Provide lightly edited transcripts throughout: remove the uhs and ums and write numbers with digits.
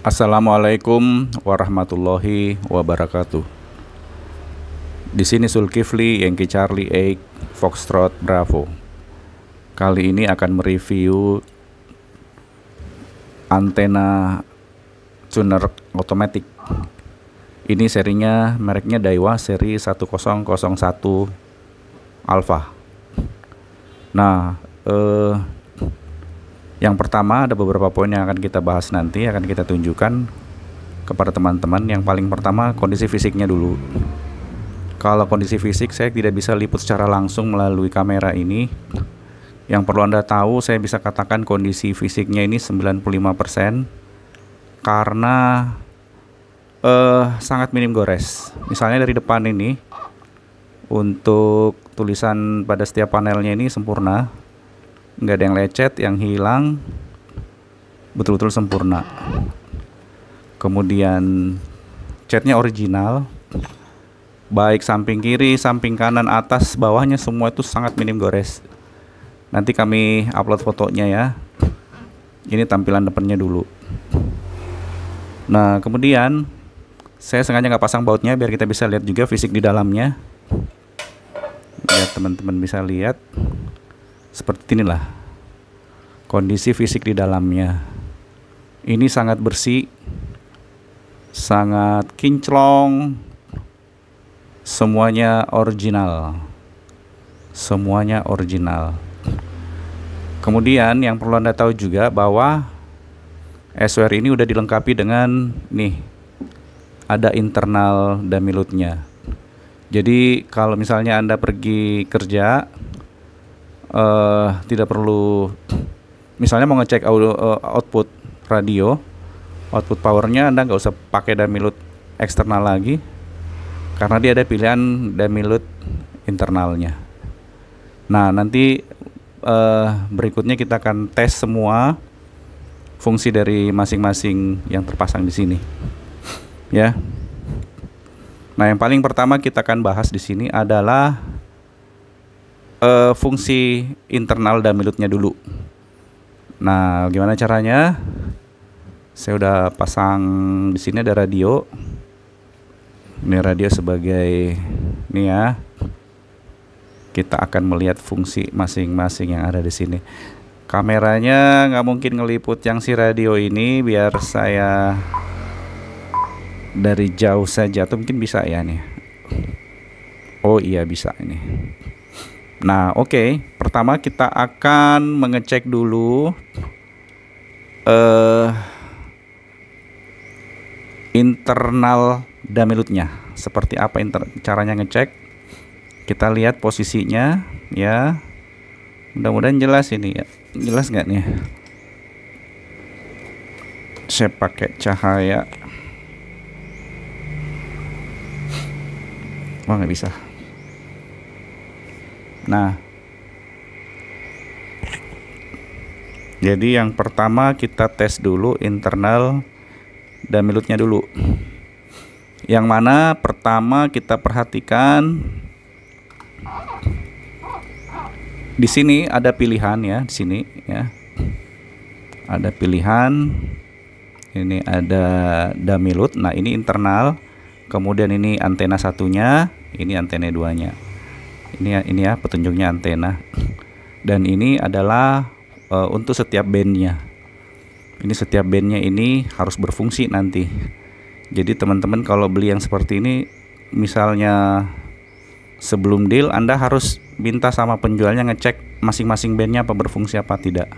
Assalamualaikum warahmatullahi wabarakatuh. Di sini Zulkifli Yankee Charlie 8 Foxtrot Bravo. Kali ini akan mereview antena tuner otomatis. Ini serinya, mereknya Daiwa seri 1001 Alpha. Nah, yang pertama ada beberapa poin yang akan kita bahas nanti, akan kita tunjukkan kepada teman-teman. Yang paling pertama kondisi fisiknya dulu. Kalau kondisi fisik saya tidak bisa liput secara langsung melalui kamera ini. Yang perlu Anda tahu, saya bisa katakan kondisi fisiknya ini 95% karena sangat minim gores. Misalnya dari depan ini, untuk tulisan pada setiap panelnya ini sempurna, nggak ada yang lecet, yang hilang betul-betul sempurna. Kemudian catnya original, baik samping kiri, samping kanan, atas, bawahnya semua itu sangat minim gores. Nanti kami upload fotonya ya. Ini tampilan depannya dulu. Nah, kemudian saya sengaja nggak pasang bautnya biar kita bisa lihat juga fisik di dalamnya. Biar teman-teman bisa lihat. Seperti inilah kondisi fisik di dalamnya. Ini sangat bersih, sangat kinclong, semuanya original. Semuanya original. Kemudian yang perlu Anda tahu juga bahwa SWR ini udah dilengkapi dengan nih, ada internal damilutnya. Jadi kalau misalnya Anda pergi kerja, tidak perlu, misalnya mau ngecek output radio, output powernya, Anda nggak usah pakai damilut eksternal lagi, karena dia ada pilihan damilut internalnya. Nah, nanti berikutnya kita akan tes semua fungsi dari masing-masing yang terpasang di sini, ya. Nah, yang paling pertama kita akan bahas di sini adalah fungsi internal damilutnya dulu. Nah, gimana caranya? Saya udah pasang di sini, ada radio. Ini radio sebagai ini ya. Kita akan melihat fungsi masing-masing yang ada di sini. Kameranya nggak mungkin ngeliput yang si radio ini, biar saya dari jauh saja, atau mungkin bisa ya nih. Oh iya, bisa ini. Nah, oke. Pertama kita akan mengecek dulu internal damilutnya. Seperti apa caranya ngecek? Kita lihat posisinya ya. Mudah-mudahan jelas ini ya. Jelas nggak nih? Saya pakai cahaya. Oh, nggak bisa. Nah, jadi yang pertama kita tes dulu internal damilutnya dulu. Yang mana pertama kita perhatikan di sini ada pilihan ya, di sini ya. Ada pilihan. Ini ada damilut. Nah, ini internal. Kemudian ini antena satunya, ini antena duanya. Ini ya petunjuknya antena. Dan ini adalah untuk setiap bandnya. Ini setiap bandnya ini harus berfungsi nanti. Jadi teman-teman kalau beli yang seperti ini, misalnya sebelum deal, Anda harus minta sama penjualnya ngecek masing-masing bandnya apa berfungsi apa tidak.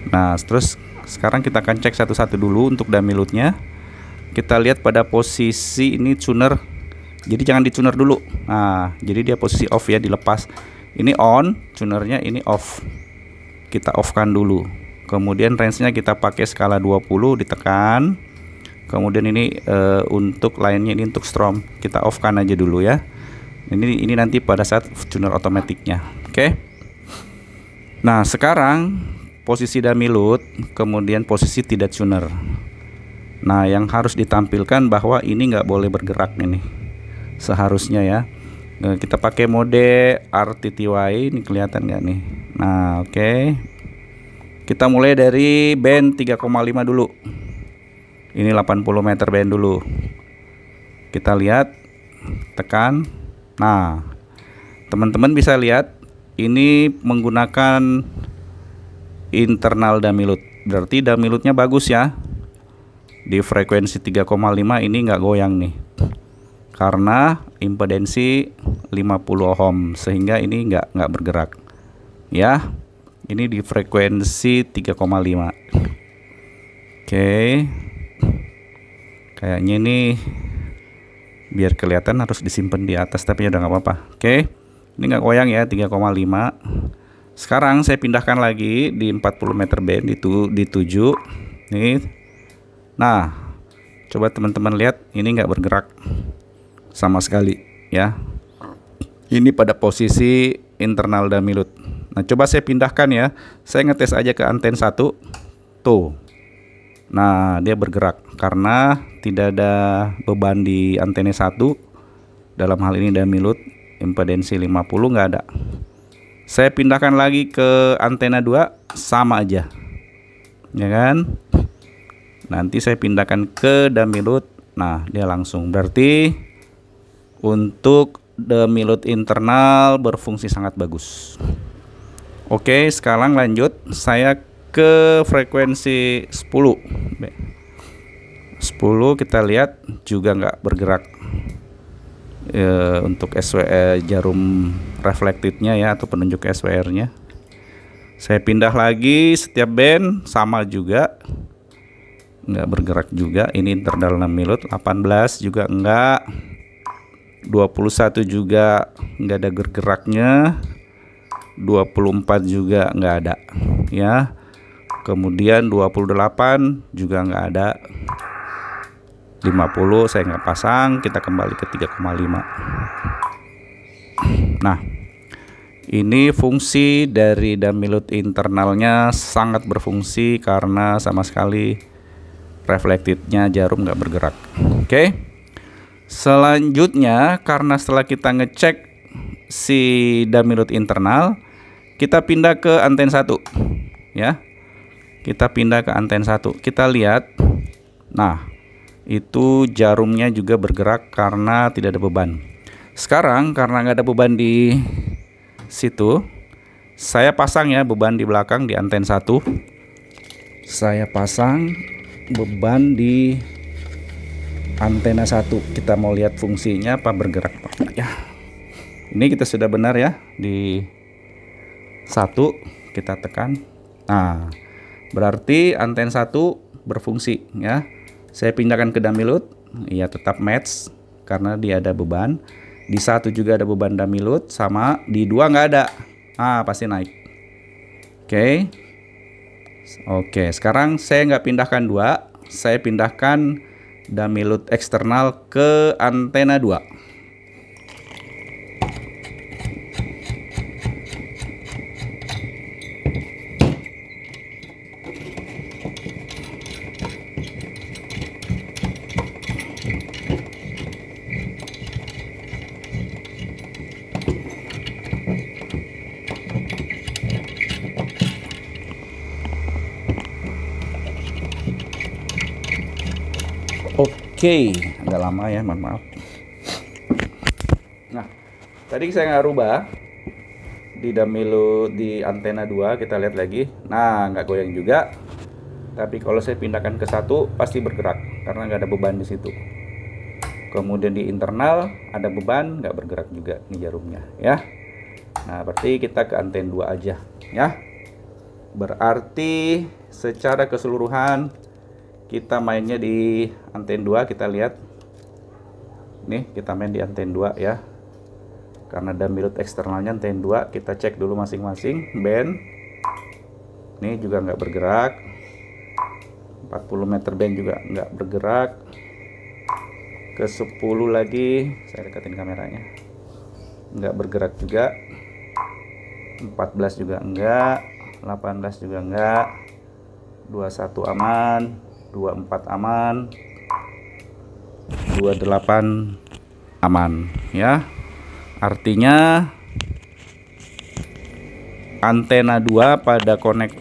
Nah, terus sekarang kita akan cek satu-satu dulu untuk damilutnya. Kita lihat pada posisi ini tuner. Jadi jangan dituner dulu. Nah, jadi dia posisi off ya, dilepas. Ini on, tunernya ini off. Kita off-kan dulu. Kemudian range-nya kita pakai skala 20, ditekan. Kemudian ini untuk lainnya, ini untuk strom. Kita off-kan aja dulu ya. Ini nanti pada saat tuner otomatiknya. Oke. Nah, sekarang posisi damilut, kemudian posisi tidak tuner. Nah, yang harus ditampilkan bahwa ini nggak boleh bergerak ini. Seharusnya ya. Kita pakai mode RTTY, ini kelihatan nggak nih? Nah, oke. Kita mulai dari band 3,5 dulu. Ini 80 meter band dulu. Kita lihat, tekan. Nah, teman-teman bisa lihat ini menggunakan internal Damilut. Berarti Damilutnya bagus ya. Di frekuensi 3,5 ini nggak goyang nih. Karena impedensi 50 ohm sehingga ini nggak bergerak. Ya. Ini di frekuensi 3,5. Oke. Kayaknya ini biar kelihatan harus disimpan di atas, tapi udah nggak apa-apa. Oke. Ini nggak goyang ya, 3,5. Sekarang saya pindahkan lagi di 40 meter band di 7. Nih. Nah, coba teman-teman lihat, ini nggak bergerak sama sekali ya. Ini pada posisi internal Damilut. Nah, coba saya pindahkan ya. Saya ngetes aja ke anten 1. Tuh. Nah, dia bergerak karena tidak ada beban di antena 1. Dalam hal ini Damilut, impedensi 50 nggak ada. Saya pindahkan lagi ke antena 2, sama aja. Ya kan? Nanti saya pindahkan ke Damilut. Nah, dia langsung. Berarti untuk Damilut internal berfungsi sangat bagus. Oke, sekarang lanjut. Saya ke frekuensi 10. 10 kita lihat juga nggak bergerak. Untuk SWR jarum reflektednya ya, atau penunjuk SWR-nya. Saya pindah lagi, setiap band sama juga. Nggak bergerak juga. Ini internal Damilut. 18 juga enggak. 21 juga nggak ada bergeraknya. 24 juga nggak ada ya. Kemudian 28 juga nggak ada. 50 saya nggak pasang. Kita kembali ke 3,5. Nah, ini fungsi dari Damilut internalnya sangat berfungsi karena sama sekali reflektednya jarum nggak bergerak. Oke. Selanjutnya, karena setelah kita ngecek si Damilut internal, kita pindah ke anten 1 ya. Kita pindah ke anten 1. Kita lihat. Nah, itu jarumnya juga bergerak karena tidak ada beban. Sekarang karena nggak ada beban di situ, saya pasang ya beban di belakang di anten 1. Saya pasang beban di antena 1. Kita mau lihat fungsinya apa bergerak ya. Ini kita sudah benar ya di 1. Kita tekan. Nah, berarti anten 1 berfungsi ya. Saya pindahkan ke Damilut, ya tetap match karena dia ada beban. Di 1 juga ada beban Damilut, sama di 2 nggak ada. Pasti naik. Oke, sekarang saya nggak pindahkan 2, saya pindahkan Damilut eksternal ke antena 2. Oke, agak lama ya, mohon maaf. Nah, tadi saya nggak rubah di Damilut di antena 2, kita lihat lagi. Nah, nggak goyang juga. Tapi kalau saya pindahkan ke 1 pasti bergerak karena nggak ada beban di situ. Kemudian di internal ada beban, nggak bergerak juga nih jarumnya ya. Nah, berarti kita ke anten 2 aja ya. Berarti secara keseluruhan kita mainnya di anten 2, kita lihat. Nih, kita main di anten 2 ya. Karena Damilut eksternalnya anten 2, kita cek dulu masing-masing band. Nih juga nggak bergerak. 40 meter band juga nggak bergerak. Ke 10 lagi, saya deketin kameranya. Nggak bergerak juga. 14 juga enggak. 18 juga enggak. 21 aman. 24 aman, 28 aman ya. Artinya antena 2 pada connect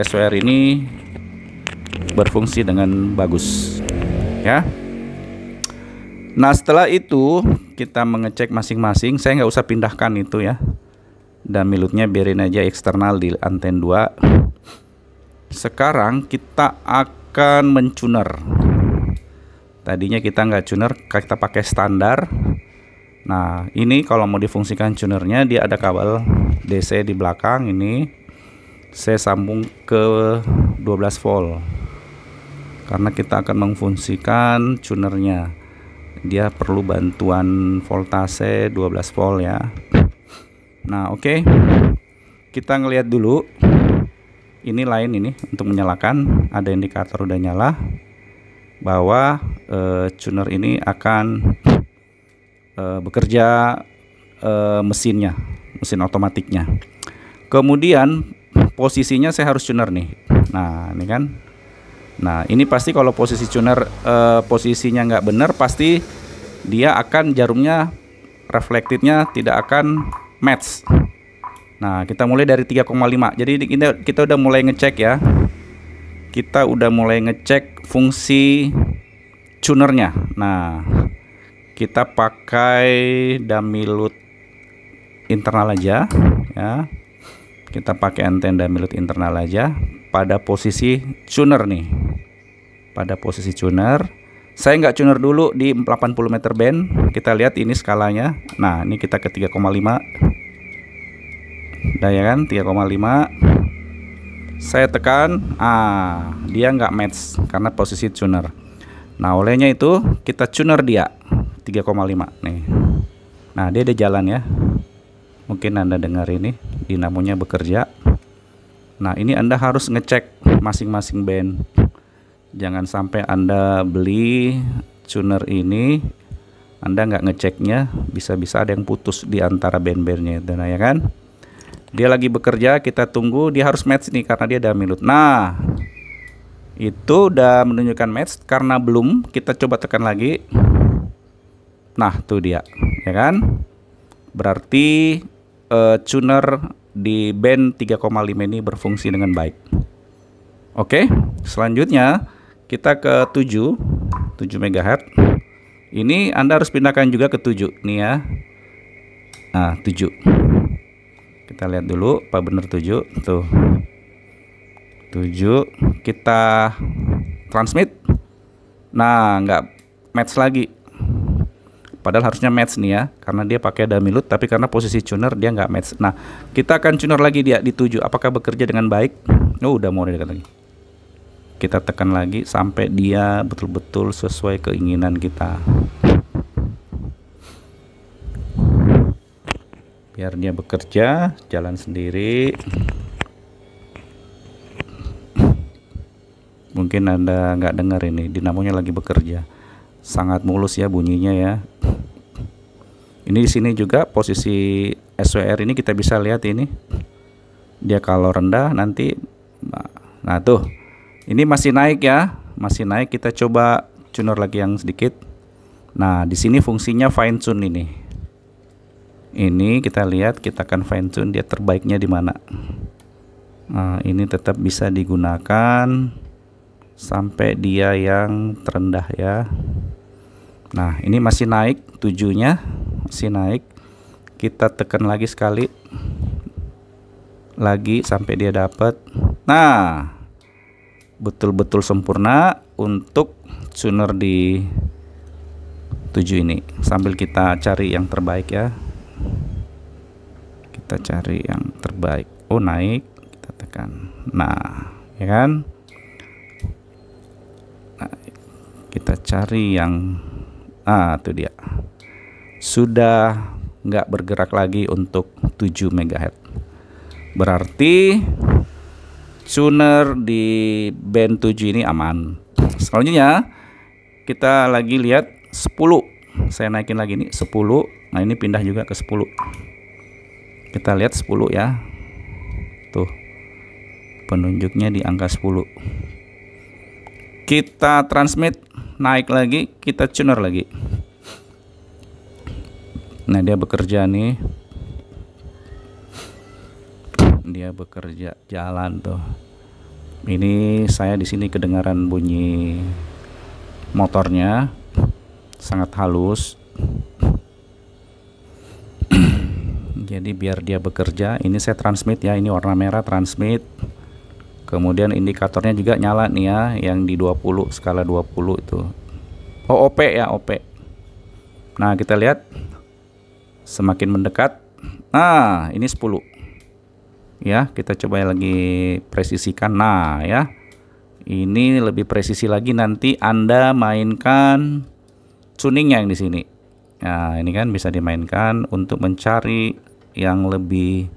SWR ini berfungsi dengan bagus. ya. Nah setelah itu kita mengecek masing-masing. Saya nggak usah pindahkan itu ya, damilutnya biarin aja eksternal di anten 2. Sekarang kita akan mentuner. Tadinya kita nggak tuner, kita pakai standar. Nah ini kalau mau difungsikan tunernya, dia ada kabel DC di belakang. Ini saya sambung ke 12 volt karena kita akan memfungsikan tunernya. Dia perlu bantuan voltase 12 volt ya. Nah oke, kita ngelihat dulu. Ini lain ini untuk menyalakan, ada indikator udah nyala bahwa tuner ini akan bekerja, mesin otomatiknya. Kemudian posisinya saya harus tuner nih. Nah ini kan, nah ini pasti kalau posisi tuner posisinya nggak benar, pasti dia akan jarumnya reflectednya tidak akan match. Nah kita mulai dari 3,5. Jadi kita udah mulai ngecek ya, kita udah mulai ngecek fungsi tunernya. Nah kita pakai damilut internal aja ya, kita pakai anten damilut internal aja pada posisi tuner nih, pada posisi tuner. Saya nggak tuner dulu di 80 meter band. Kita lihat ini skalanya. Nah ini kita ke 3,5. Udah ya kan, 3,5. Saya tekan, dia nggak match karena posisi tuner. Nah olehnya itu kita tuner dia 3,5 nih. Nah dia ada jalan ya, mungkin Anda dengar ini dinamonya bekerja. Nah ini Anda harus ngecek masing-masing band. Jangan sampai Anda beli tuner ini Anda nggak ngeceknya, bisa-bisa ada yang putus di antara band-bandnya itu, nah ya kan. Dia lagi bekerja, kita tunggu, dia harus match nih karena dia damilut. Nah itu udah menunjukkan match. Karena belum, kita coba tekan lagi. Nah tuh dia ya kan, berarti tuner di band 3,5 ini berfungsi dengan baik. Oke, selanjutnya kita ke 7 MHz. Ini Anda harus pindahkan juga ke 7 nih ya. Nah 7, kita lihat dulu apa bener 7 tuh. 7 kita transmit. Nah nggak match lagi, padahal harusnya match nih ya, karena dia pakai damilut, tapi karena posisi tuner dia nggak match. Nah kita akan tuner lagi dia di 7, apakah bekerja dengan baik. Oh udah mau dekat lagi, kita tekan lagi sampai dia betul-betul sesuai keinginan kita, biar dia bekerja jalan sendiri. Mungkin Anda nggak dengar ini, dinamonya lagi bekerja, sangat mulus ya bunyinya ya. Ini di sini juga posisi SWR ini kita bisa lihat ini, dia kalau rendah nanti, nah tuh ini masih naik ya, masih naik. Kita coba tuner lagi yang sedikit. Nah di sini fungsinya fine tune ini. Ini kita lihat, kita akan fine tune dia terbaiknya di mana. Nah ini tetap bisa digunakan sampai dia yang terendah ya. Nah ini masih naik, 7-nya masih naik. Kita tekan lagi sekali lagi sampai dia dapat. Nah betul-betul sempurna untuk tuner di 7 ini. Sambil kita cari yang terbaik ya, kita cari yang terbaik. Oh naik, kita tekan. Nah ya kan, nah, kita cari yang itu dia sudah nggak bergerak lagi untuk 7 MHz. Berarti tuner di band 7 ini aman. Selanjutnya kita lagi lihat 10. Saya naikin lagi nih 10. Nah ini pindah juga ke 10. Kita lihat 10 ya. Tuh penunjuknya di angka 10. Kita transmit, naik lagi, kita tuner lagi. Nah dia bekerja nih, dia bekerja jalan tuh. Ini saya di sini kedengaran bunyi motornya, sangat halus. Jadi biar dia bekerja, ini saya transmit ya, ini warna merah transmit. Kemudian indikatornya juga nyala nih ya, yang di 20, skala 20 itu. Oh, OP ya, OP. Nah, kita lihat semakin mendekat. Nah, ini 10. Ya, kita coba lagi presisikan. Nah, ya. Ini lebih presisi lagi, nanti Anda mainkan tuningnya yang di sini. Nah, ini kan bisa dimainkan untuk mencari yang lebih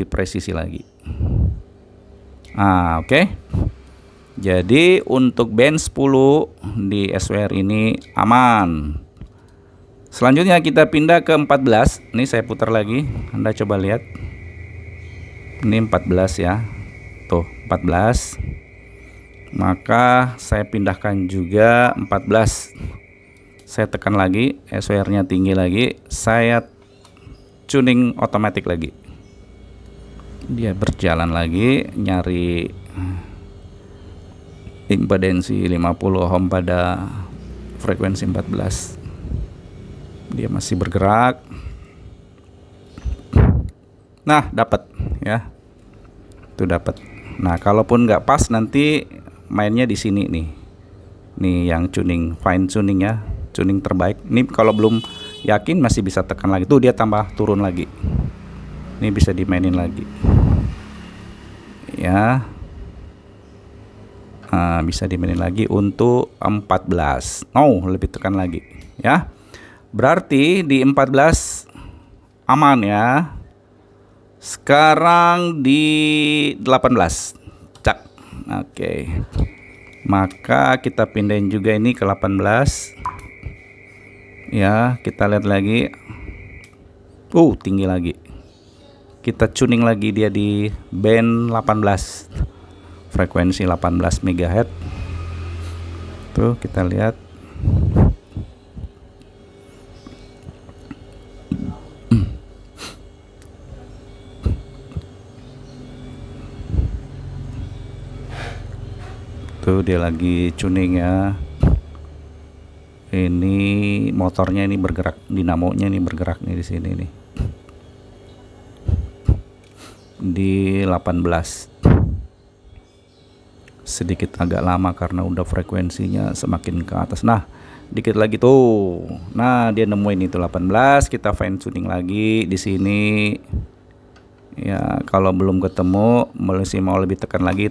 presisi lagi. Oke. Jadi untuk band 10 di SWR ini aman. Selanjutnya kita pindah ke 14. Ini saya putar lagi, Anda coba lihat. Ini 14 ya. Tuh, 14. Maka saya pindahkan juga 14. Saya tekan lagi, SWR-nya tinggi lagi, saya tuning otomatis lagi. Dia berjalan lagi nyari impedensi 50 ohm pada frekuensi 14. Dia masih bergerak. Nah, dapat ya. Itu dapat. Nah, kalaupun nggak pas nanti mainnya di sini nih. Nih yang tuning, fine tuning ya, tuning terbaik. Ini kalau belum yakin masih bisa tekan lagi. Tuh dia tambah turun lagi. Ini bisa dimainin lagi. Ya. Bisa dimainin lagi untuk 14. Oh, lebih tekan lagi ya. Berarti di 14 aman ya. Sekarang di 18. Cak. Oke. Maka kita pindahin juga ini ke 18. Ya, kita lihat lagi. Tinggi lagi. Kita tuning lagi dia di band 18. Frekuensi 18 MHz. Tuh, kita lihat. Tuh dia lagi tuning ya. Ini motornya ini bergerak, dinamonya ini bergerak nih di sini nih. Di 18. Sedikit agak lama karena udah frekuensinya semakin ke atas. Nah, dikit lagi tuh. Nah, dia nemuin itu 18, kita fine tuning lagi di sini. Ya, kalau belum ketemu, masih mau lebih tekan lagi.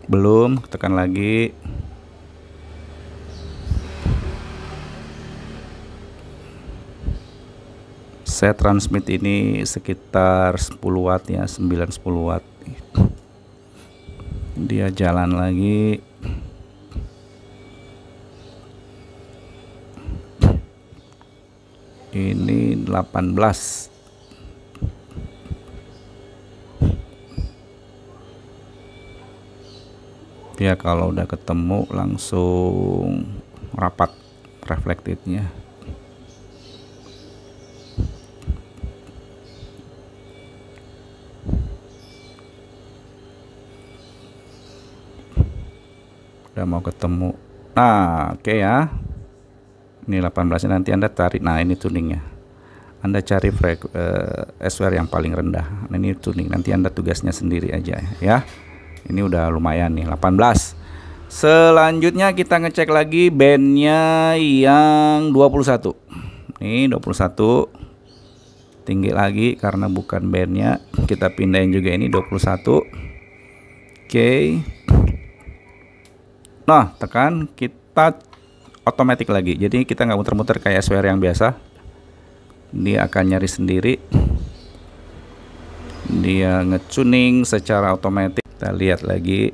Belum, tekan lagi. Saya transmit ini sekitar 10 watt ya, 9-10 watt. Dia jalan lagi. Ini 18. Dia kalau udah ketemu langsung rapat reflektifnya. Udah mau ketemu. Nah, oke ya. Ini 18 nanti Anda tarik. Nah, ini tuningnya. Anda cari SWR yang paling rendah. Nah, ini tuning. Nanti Anda tugasnya sendiri aja ya. Ini udah lumayan nih 18. Selanjutnya kita ngecek lagi bandnya yang 21. Nih 21. Tinggi lagi karena bukan bandnya. Kita pindahin juga ini 21. Oke. Nah, tekan, kita otomatis lagi. Jadi kita nggak muter-muter kayak SWR yang biasa. Dia akan nyari sendiri. Dia ngetuning secara otomatis. Kita lihat lagi.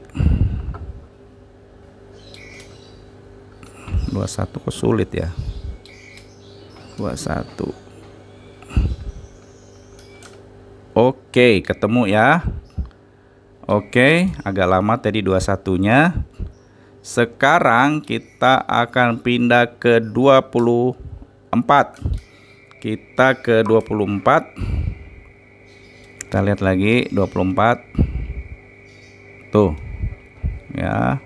21 kok sulit ya. 21. Oke, ketemu ya. Oke, agak lama tadi 21-nya. Sekarang kita akan pindah ke 24. Kita ke 24. Kita lihat lagi 24. Tuh. Ya.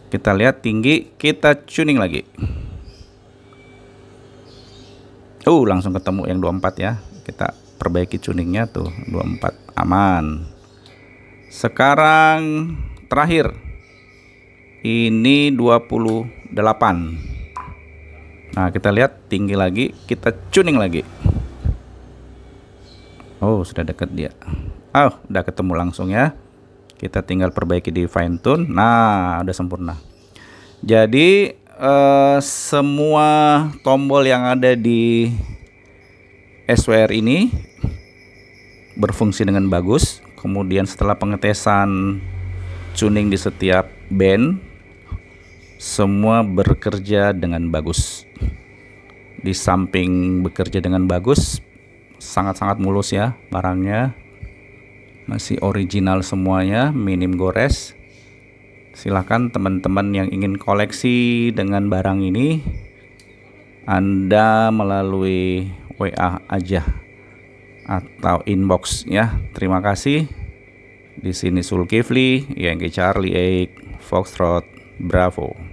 Kita lihat tinggi, kita tuning lagi. Langsung ketemu yang 24 ya. Kita perbaiki tuningnya tuh, 24 aman. Sekarang terakhir. Ini 28. Nah, kita lihat tinggi lagi, kita tuning lagi. Sudah dekat dia. Udah ketemu langsung ya. Kita tinggal perbaiki di fine tune. Nah, udah sempurna. Jadi semua tombol yang ada di SWR ini berfungsi dengan bagus. Kemudian setelah pengetesan tuning di setiap band, semua bekerja dengan bagus. Di samping bekerja dengan bagus, sangat-sangat mulus ya barangnya. Masih original semuanya, minim gores. Silahkan teman-teman yang ingin koleksi dengan barang ini, Anda melalui WA aja atau inbox ya. Terima kasih. Di sini Zulkifli, Yankee Charlie 8 Foxtrot Bravo.